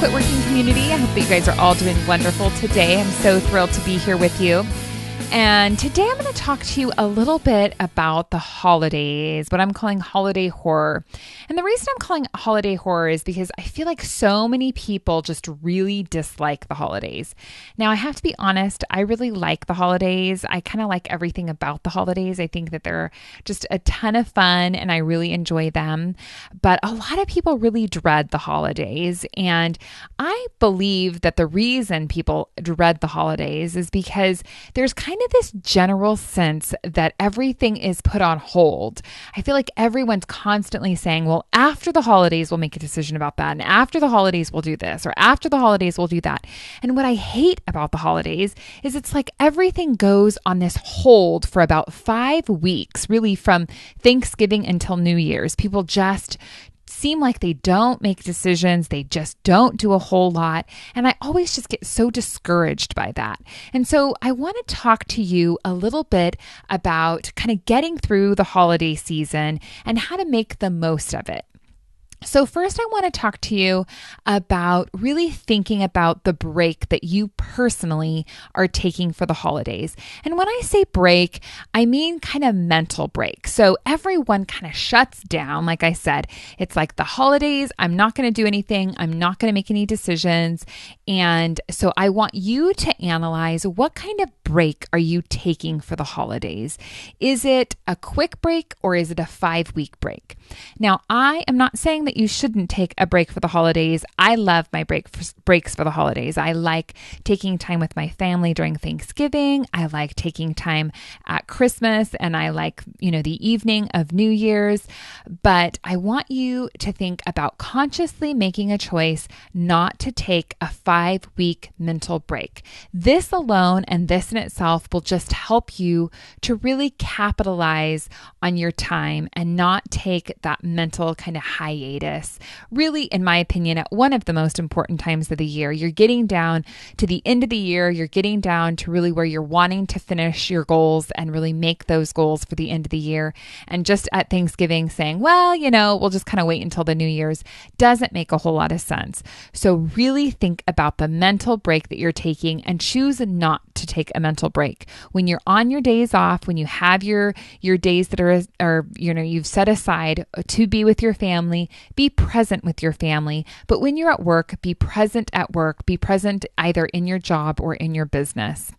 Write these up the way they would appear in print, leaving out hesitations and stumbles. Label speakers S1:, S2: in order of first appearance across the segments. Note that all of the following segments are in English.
S1: Quit Working community. I hope that you guys are all doing wonderful today. I'm so thrilled to be here with you. And today I'm going to talk to you a little bit about the holidays, what I'm calling holiday horror. And the reason I'm calling it holiday horror is because I feel like so many people just really dislike the holidays. Now, I have to be honest, I really like the holidays. I kind of like everything about the holidays. I think that they're just a ton of fun and I really enjoy them. But a lot of people really dread the holidays. And I believe that the reason people dread the holidays is because there's kind of this general sense that everything is put on hold. I feel like everyone's constantly saying, well, after the holidays, we'll make a decision about that. And after the holidays, we'll do this, or after the holidays, we'll do that. And what I hate about the holidays is it's like everything goes on this hold for about 5 weeks, really from Thanksgiving until New Year's. People just seem like they don't make decisions. They just don't do a whole lot. And I always just get so discouraged by that. And so I want to talk to you a little bit about kind of getting through the holiday season and how to make the most of it. So first, I want to talk to you about really thinking about the break that you personally are taking for the holidays. And when I say break, I mean kind of mental break. So everyone kind of shuts down. Like I said, it's like the holidays, I'm not going to do anything. I'm not going to make any decisions. And so I want you to analyze what kind of break are you taking for the holidays? Is it a quick break or is it a 5-week break? Now, I am not saying that you shouldn't take a break for the holidays. I love my breaks for the holidays. I like taking time with my family during Thanksgiving. I like taking time at Christmas, and I like, the evening of New Year's. But I want you to think about consciously making a choice not to take a 5-week mental break. This alone and this in itself will just help you to really capitalize on your time and not take that mental kind of hiatus. Really, in my opinion, at one of the most important times of the year, you're getting down to the end of the year, you're getting down to really where you're wanting to finish your goals and really make those goals for the end of the year. And just at Thanksgiving saying, well, we'll just kind of wait until the New Year's doesn't make a whole lot of sense. So really think about the mental break that you're taking and choose not to take a mental break. When you're on your days off, when you have your days that are you've set aside to be with your family, be present with your family. But when you're at work, be present at work, be present either in your job or in your business.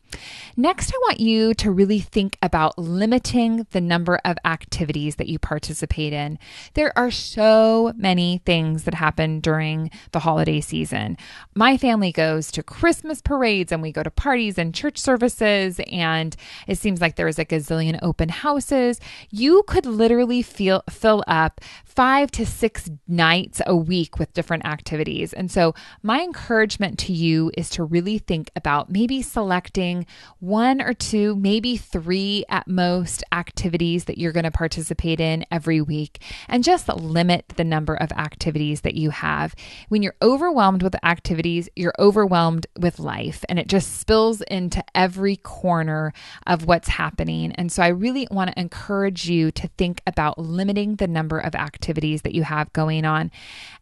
S1: Next, I want you to really think about limiting the number of activities that you participate in. There are so many things that happen during the holiday season. My family goes to Christmas parades and we go to parties and church services, and it seems like there's a gazillion open houses. You could literally fill up 5 to 6 nights a week with different activities. And so my encouragement to you is to really think about maybe selecting 1 or 2, maybe 3 at most activities that you're going to participate in every week, and just limit the number of activities that you have. When you're overwhelmed with activities, you're overwhelmed with life, and it just spills into every corner of what's happening. And so I really want to encourage you to think about limiting the number of activities that you have going on.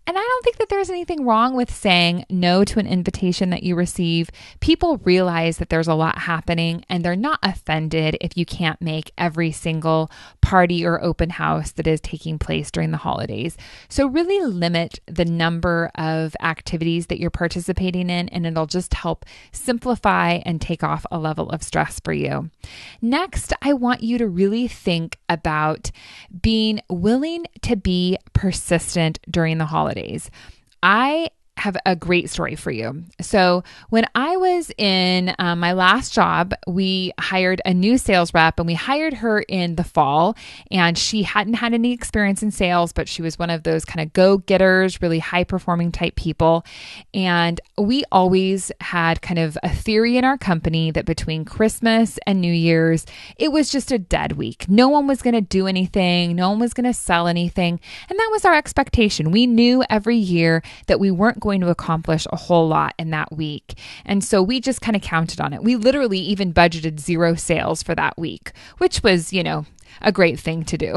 S1: And I don't think that there's anything wrong with saying no to an invitation that you receive. People realize that there's a lot happening and they're not offended if you can't make every single party or open house that is taking place during the holidays. So really limit the number of activities that you're participating in, and it'll just help simplify and take off a level of stress for you. Next, I want you to really think about being willing to be persistent during the holidays. I have a great story for you. So when I was in my last job, we hired a new sales rep, and we hired her in the fall, and she hadn't had any experience in sales, but she was one of those kind of go-getters, really high-performing type people. And we always had kind of a theory in our company that between Christmas and New Year's, it was just a dead week. No one was going to do anything. No one was going to sell anything. And that was our expectation. We knew every year that we weren't going to accomplish a whole lot in that week. And so we just kind of counted on it. We literally even budgeted 0 sales for that week, which was, a great thing to do.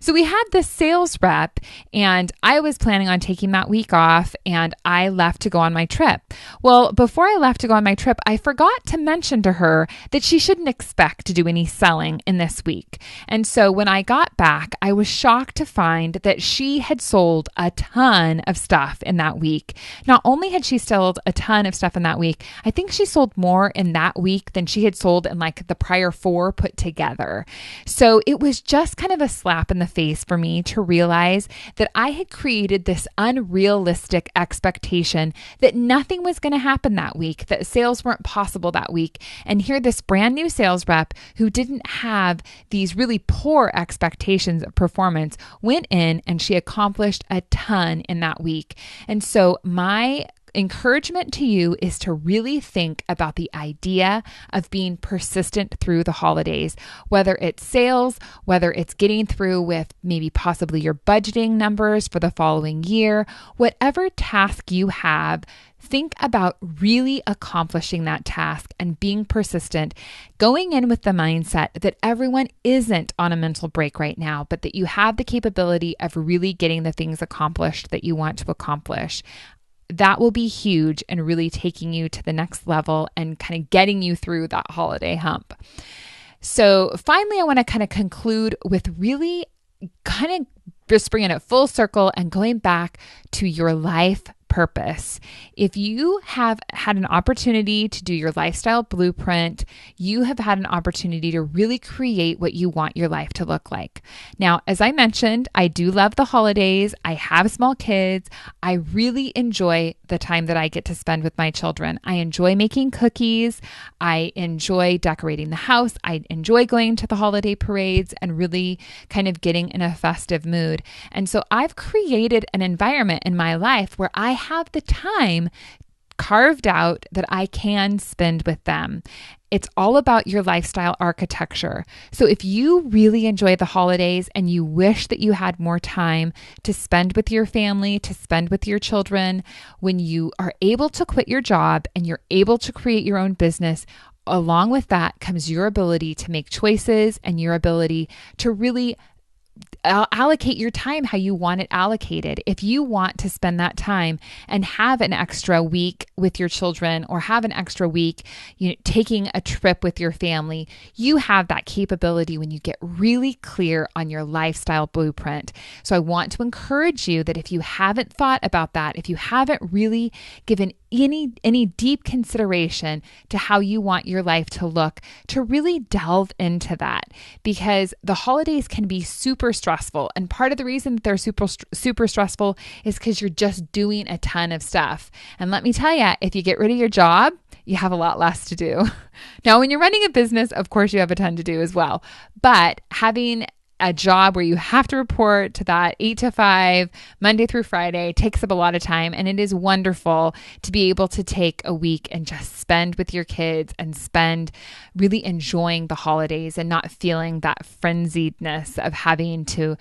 S1: So we had this sales rep, and I was planning on taking that week off, and I left to go on my trip. Well, before I left to go on my trip, I forgot to mention to her that she shouldn't expect to do any selling in this week. And so when I got back, I was shocked to find that she had sold a ton of stuff in that week. Not only had she sold a ton of stuff in that week, I think she sold more in that week than she had sold in like the prior 4 put together. So it was just kind of a slap in the face for me to realize that I had created this unrealistic expectation that nothing was going to happen that week, that sales weren't possible that week. And here this brand new sales rep who didn't have these really poor expectations of performance went in and she accomplished a ton in that week. And so my encouragement to you is to really think about the idea of being persistent through the holidays, whether it's sales, whether it's getting through with maybe possibly your budgeting numbers for the following year, whatever task you have. Think about really accomplishing that task and being persistent, going in with the mindset that everyone isn't on a mental break right now, but that you have the capability of really getting the things accomplished that you want to accomplish. That will be huge and really taking you to the next level and kind of getting you through that holiday hump. So finally, I want to kind of conclude with really kind of just bringing it full circle and going back to your life purpose. If you have had an opportunity to do your lifestyle blueprint, you have had an opportunity to really create what you want your life to look like. Now, as I mentioned, I do love the holidays. I have small kids. I really enjoy the time that I get to spend with my children. I enjoy making cookies. I enjoy decorating the house. I enjoy going to the holiday parades and really kind of getting in a festive mood. And so I've created an environment in my life where I have the time carved out that I can spend with them. It's all about your lifestyle architecture. So if you really enjoy the holidays and you wish that you had more time to spend with your family, to spend with your children, when you are able to quit your job and you're able to create your own business, along with that comes your ability to make choices and your ability to really allocate your time how you want it allocated. If you want to spend that time and have an extra week with your children or have an extra week, taking a trip with your family, you have that capability when you get really clear on your lifestyle blueprint. So I want to encourage you that if you haven't thought about that, if you haven't really given any deep consideration to how you want your life to look, to really delve into that, because the holidays can be super stressful. And part of the reason that they're super stressful is because you're just doing a ton of stuff. And let me tell you, if you get rid of your job, you have a lot less to do. Now, when you're running a business, of course, you have a ton to do as well. But having a job where you have to report to that 8 to 5, Monday through Friday, takes up a lot of time. And it is wonderful to be able to take a week and just spend with your kids and spend really enjoying the holidays and not feeling that frenziedness of having to,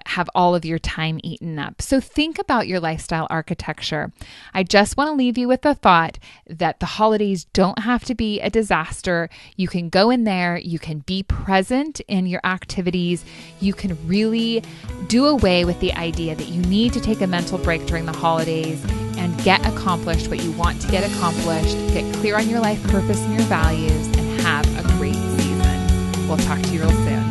S1: have all of your time eaten up. So think about your lifestyle architecture. I just want to leave you with the thought that the holidays don't have to be a disaster. You can go in there, you can be present in your activities. You can really do away with the idea that you need to take a mental break during the holidays and get accomplished what you want to get accomplished, get clear on your life purpose and your values, and have a great season. We'll talk to you real soon.